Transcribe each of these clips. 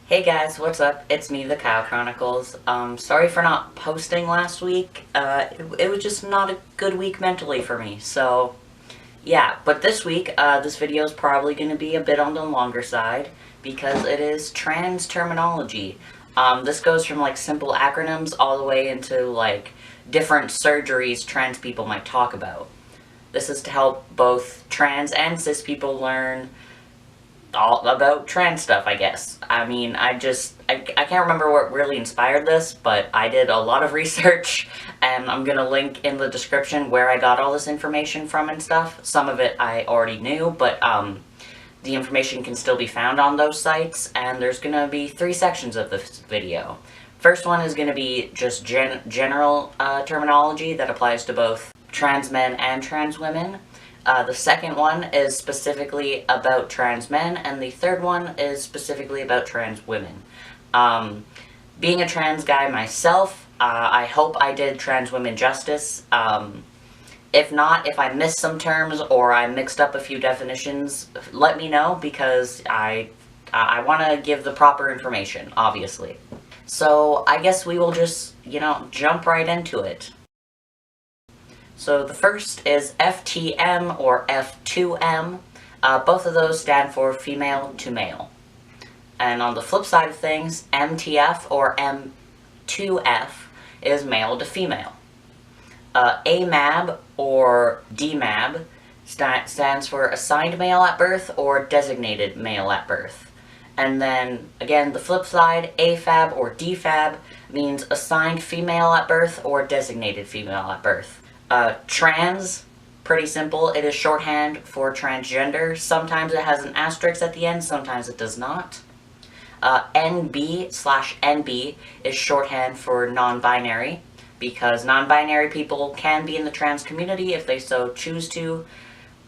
Hey guys, what's up? It's me, the-kyle-chronicles. Sorry for not posting last week. It was just not a good week mentally for me, so yeah. But this week, this video is probably going to be a bit on the longer side, because it is trans terminology. This goes from, like, simple acronyms all the way into, like, different surgeries trans people might talk about. This is to help both trans and cis people learn all about trans stuff, I guess. I mean, I can't remember what really inspired this, but I did a lot of research, and I'm gonna link in the description where I got all this information from and stuff. Some of it I already knew, but the information can still be found on those sites, and there's gonna be 3 sections of this video. First one is gonna be just general terminology that applies to both trans men and trans women. The second one is specifically about trans men, and the third one is specifically about trans women. Being a trans guy myself, I hope I did trans women justice. If not, if I missed some terms or I mixed up a few definitions, let me know, because I want to give the proper information, obviously. So I guess we will just, jump right into it. So the first is FTM or F2M. Both of those stand for female to male. And on the flip side of things, MTF or M2F is male to female. AMAB or DMAB stands for assigned male at birth or designated male at birth. And then, again, the flip side, AFAB or DFAB means assigned female at birth or designated female at birth. Trans, pretty simple. It is shorthand for transgender. Sometimes it has an asterisk at the end, sometimes it does not. NB/NB is shorthand for non-binary, because non-binary people can be in the trans community if they so choose to,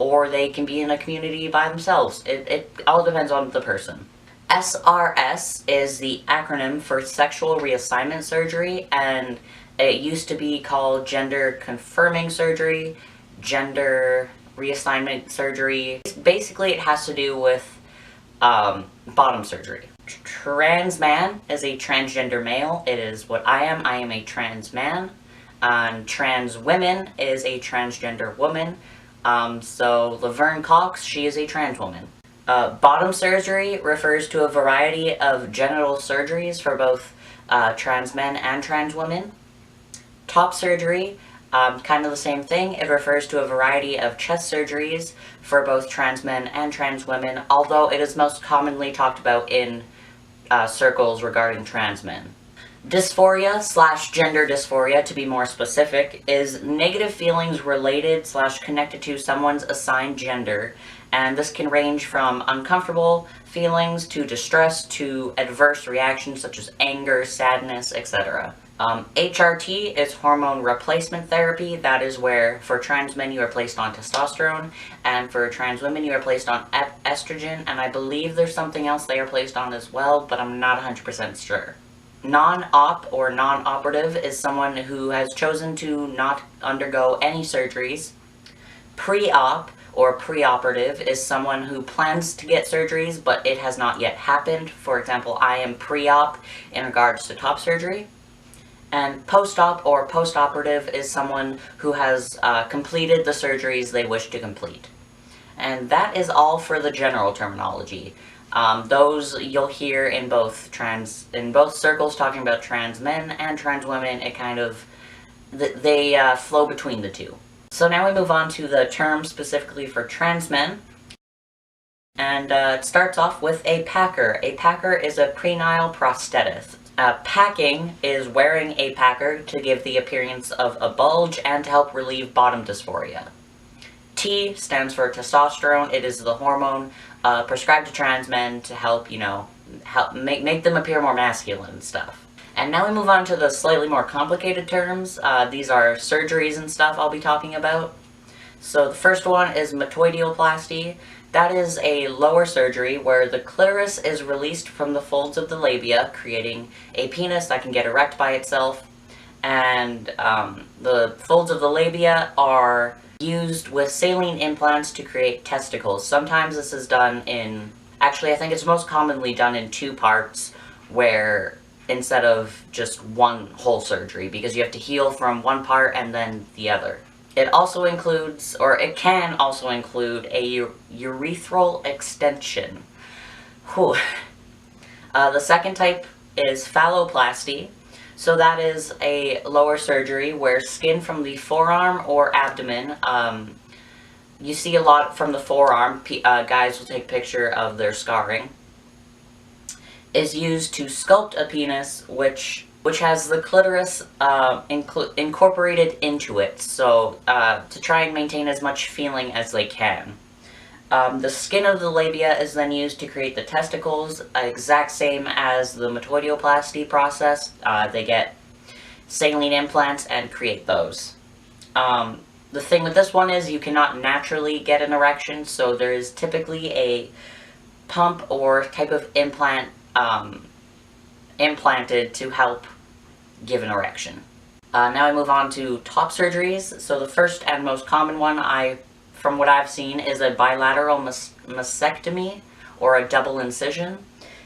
or they can be in a community by themselves. It all depends on the person. SRS is the acronym for sexual reassignment surgery, and it used to be called gender-confirming surgery, gender reassignment surgery. Basically, it has to do with bottom surgery. Trans man is a transgender male. It is what I am. I am a trans man. And trans women is a transgender woman. So Laverne Cox, she is a trans woman. Bottom surgery refers to a variety of genital surgeries for both trans men and trans women. Top surgery, kind of the same thing. It refers to a variety of chest surgeries for both trans men and trans women, although it is most commonly talked about in circles regarding trans men. Dysphoria/gender dysphoria, to be more specific, is negative feelings related / connected to someone's assigned gender, and this can range from uncomfortable feelings to distress to adverse reactions such as anger, sadness, etc. HRT is hormone replacement therapy. That is where, for trans men, you are placed on testosterone, and for trans women, you are placed on estrogen, and I believe there's something else they are placed on as well, but I'm not 100% sure. Non-op or non-operative is someone who has chosen to not undergo any surgeries. Pre-op or pre-operative is someone who plans to get surgeries, but it has not yet happened. For example, I am pre-op in regards to top surgery. And post-op or post-operative is someone who has completed the surgeries they wish to complete. And that is all for the general terminology. Those you'll hear in both circles talking about trans men and trans women. It kind of, they flow between the two. So now we move on to the term specifically for trans men. And it starts off with a packer. A packer is a prenatal prosthetist. Packing is wearing a packer to give the appearance of a bulge and to help relieve bottom dysphoria. T stands for testosterone. It is the hormone prescribed to trans men to help, make them appear more masculine and stuff. And now we move on to the slightly more complicated terms. These are surgeries and stuff I'll be talking about. So the first one is Metoidioplasty. That is a lower surgery where the clitoris is released from the folds of the labia, creating a penis that can get erect by itself. And the folds of the labia are used with saline implants to create testicles. Sometimes this is done in, actually I think it's most commonly done in 2 parts. where instead of just one whole surgery, because you have to heal from one part and then the other. It also includes, or it can also include, a urethral extension. Whew. The second type is phalloplasty. So that is a lower surgery where skin from the forearm or abdomen, you see a lot from the forearm, guys will take a picture of their scarring, is used to sculpt a penis which has the clitoris incorporated into it, so to try and maintain as much feeling as they can. The skin of the labia is then used to create the testicles, exact same as the Metoidioplasty process. They get saline implants and create those. The thing with this one is you cannot naturally get an erection, so there is typically a pump or type of implant implanted to help give an erection. Now I move on to top surgeries. So the first and most common one, from what I've seen, is a bilateral mastectomy, or a double incision.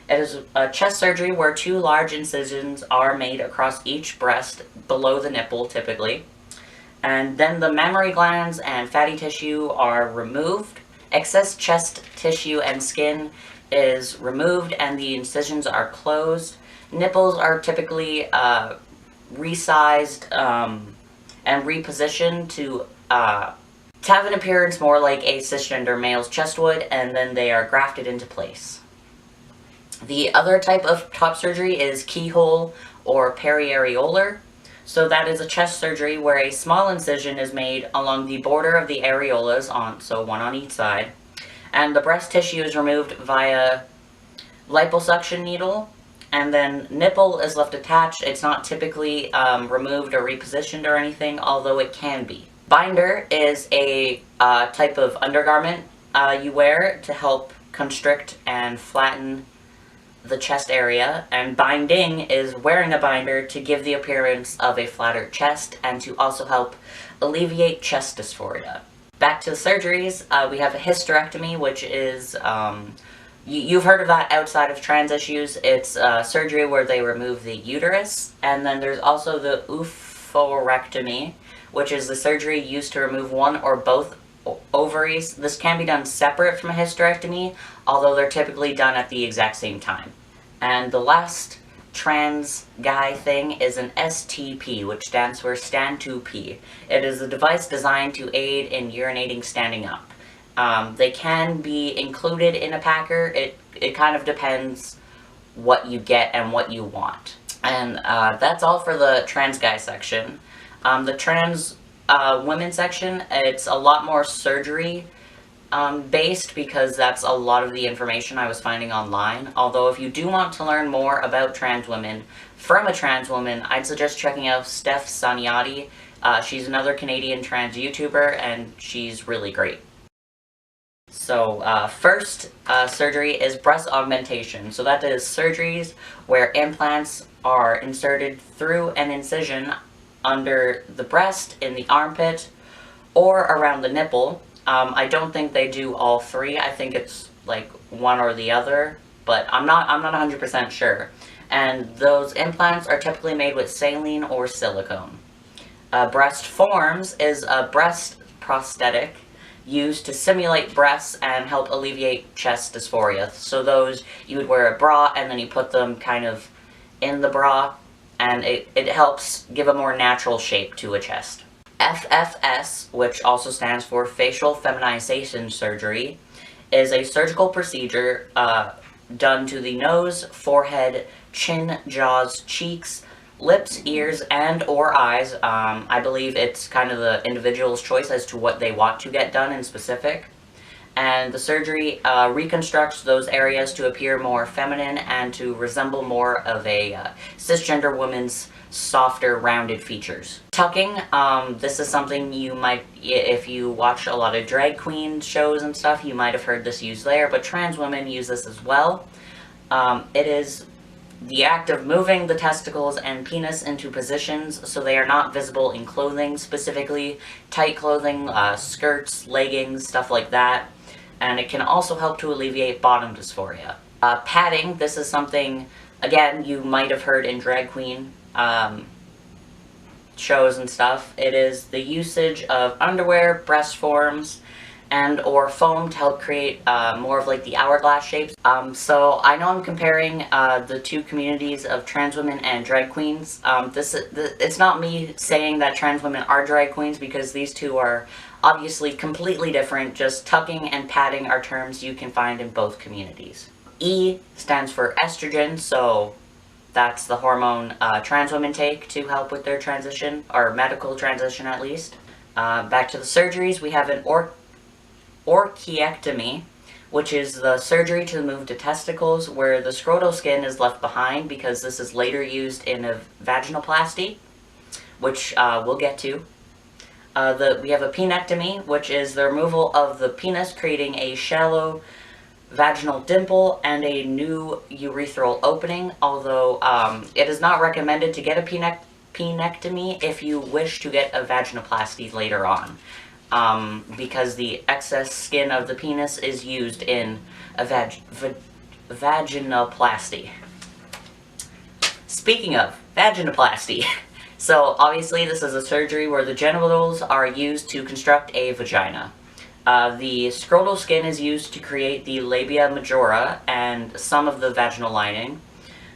It is a chest surgery where 2 large incisions are made across each breast, below the nipple typically. And then the mammary glands and fatty tissue are removed. Excess chest tissue and skin is removed and the incisions are closed. Nipples are typically resized and repositioned to have an appearance more like a cisgender male's chest would, and then they are grafted into place. The other type of top surgery is keyhole or peri-areolar. So that is a chest surgery where a small incision is made along the border of the areolas, so one on each side, and the breast tissue is removed via liposuction needle, and then nipple is left attached. It's not typically removed or repositioned or anything, although it can be. Binder is a type of undergarment you wear to help constrict and flatten the chest area, and binding is wearing a binder to give the appearance of a flatter chest and to also help alleviate chest dysphoria. Back to the surgeries, we have a hysterectomy, which is, you've heard of that outside of trans issues. It's surgery where they remove the uterus, and then there's also the oophorectomy, which is the surgery used to remove one or both ovaries. This can be done separate from a hysterectomy, although they're typically done at the exact same time. And the last trans guy thing is an STP, which stands for stand to pee. It is a device designed to aid in urinating standing up. They can be included in a packer. It kind of depends what you get and what you want. And that's all for the trans guy section. The trans women section, it's a lot more surgery based, because that's a lot of the information I was finding online. Although if you do want to learn more about trans women from a trans woman, I'd suggest checking out Steph Saniati. She's another Canadian trans YouTuber, and she's really great. So first surgery is breast augmentation. So that is surgeries where implants are inserted through an incision under the breast, in the armpit, or around the nipple. I don't think they do all three. I think it's like one or the other, but I'm not 100% sure. And those implants are typically made with saline or silicone. Breast forms is a breast prosthetic used to simulate breasts and help alleviate chest dysphoria. So those, you would wear a bra and then you put them kind of in the bra, and it helps give a more natural shape to a chest. FFS, which also stands for facial feminization surgery, is a surgical procedure done to the nose, forehead, chin, jaws, cheeks, lips, ears, and or eyes. I believe it's kind of the individual's choice as to what they want to get done in specific. And the surgery reconstructs those areas to appear more feminine and to resemble more of a cisgender woman's softer, rounded features. Tucking, this is something you might, if you watch a lot of drag queen shows and stuff, you might have heard this used there, but trans women use this as well. It is the act of moving the testicles and penis into positions so they are not visible in clothing, specifically tight clothing, skirts, leggings, stuff like that. And it can also help to alleviate bottom dysphoria. Padding, this is something again, you might have heard in drag queen shows and stuff, it is the usage of underwear, breast forms, and or foam to help create more of like the hourglass shapes. So I know I'm comparing the two communities of trans women and drag queens. It's not me saying that trans women are drag queens, because these two are obviously completely different. Just tucking and padding are terms you can find in both communities. E stands for estrogen, so that's the hormone trans women take to help with their transition, or medical transition at least. Back to the surgeries, we have an Orchiectomy, which is the surgery to remove the testicles where the scrotal skin is left behind, because this is later used in a vaginoplasty, which we'll get to. We have a penectomy, which is the removal of the penis, creating a shallow vaginal dimple and a new urethral opening, although it is not recommended to get a penectomy if you wish to get a vaginoplasty later on. Because the excess skin of the penis is used in a vaginoplasty. Speaking of vaginoplasty, so obviously this is a surgery where the genitals are used to construct a vagina. The scrotal skin is used to create the labia majora and some of the vaginal lining.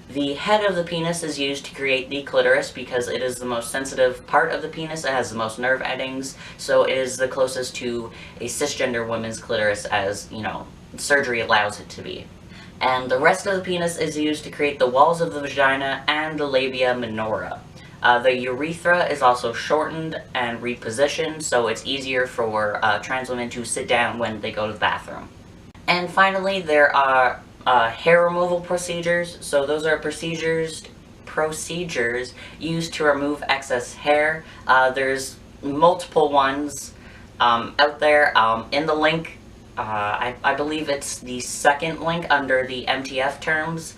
The head of the penis is used to create the clitoris, because it is the most sensitive part of the penis. It has the most nerve endings, so it is the closest to a cisgender woman's clitoris as, you know, surgery allows it to be. And the rest of the penis is used to create the walls of the vagina and the labia minora. The urethra is also shortened and repositioned, so it's easier for trans women to sit down when they go to the bathroom. And finally, there are hair removal procedures. So those are procedures used to remove excess hair. There's multiple ones out there. In the link, I believe it's the second link under the MTF Terms.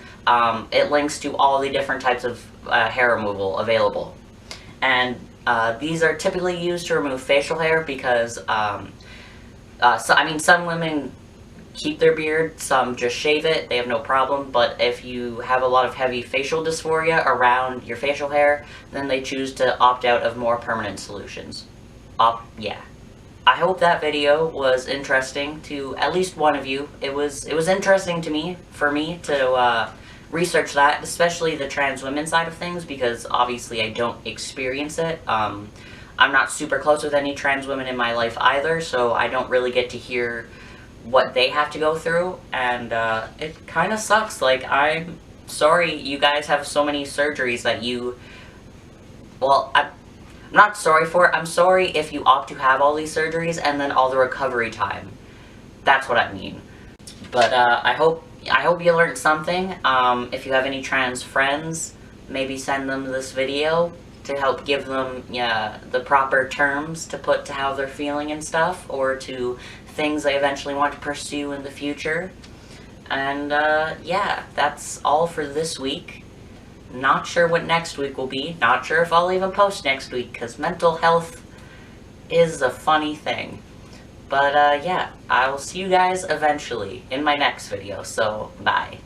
It links to all the different types of hair removal available. And these are typically used to remove facial hair, because some women keep their beard, some just shave it, they have no problem, but if you have a lot of heavy facial dysphoria around your facial hair, then they choose to opt out of more permanent solutions. Yeah. I hope that video was interesting to at least one of you. It was interesting to me, for me, to research that, especially the trans women side of things, because obviously I don't experience it. I'm not super close with any trans women in my life either, so I don't really get to hear what they have to go through, and it kind of sucks. Like, I'm sorry you guys have so many surgeries that you, well, I'm not sorry for it. I'm sorry if you opt to have all these surgeries and then all the recovery time. That's what I mean. But I hope you learned something. If you have any trans friends, maybe send them this video to help give them the proper terms to put to how they're feeling and stuff, or to things they eventually want to pursue in the future. And yeah, that's all for this week. Not sure what next week will be. Not sure if I'll even post next week, because mental health is a funny thing. But yeah, I will see you guys eventually in my next video, so bye.